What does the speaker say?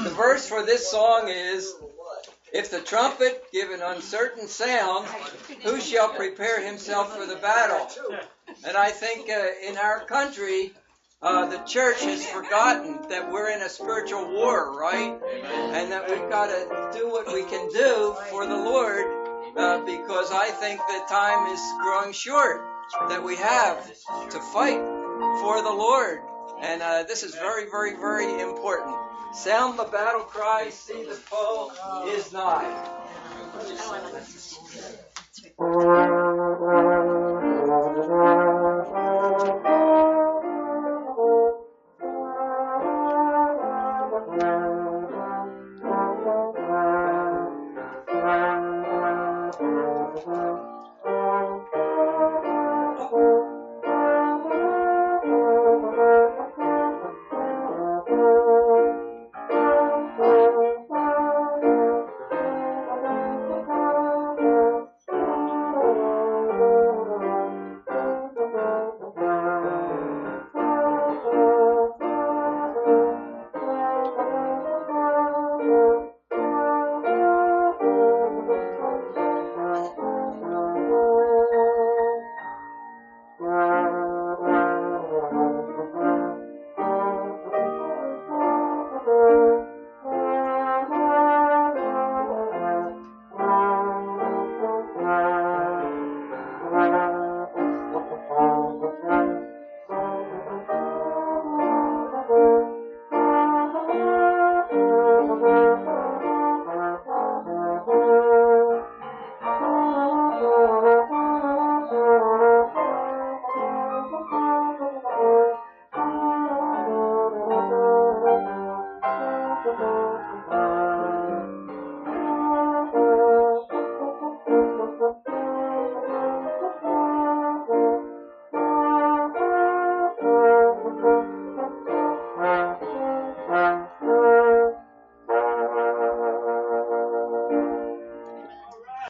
The verse for this song is, "If the trumpet give an uncertain sound, who shall prepare himself for the battle?" And I think in our country, the church has forgotten that we're in a spiritual war, right? And that we've got to do what we can do for the Lord, because I think the time is growing short that we have to fight for the Lord. And this is very, very, very important. Sound the battle cry, see the foe is nigh.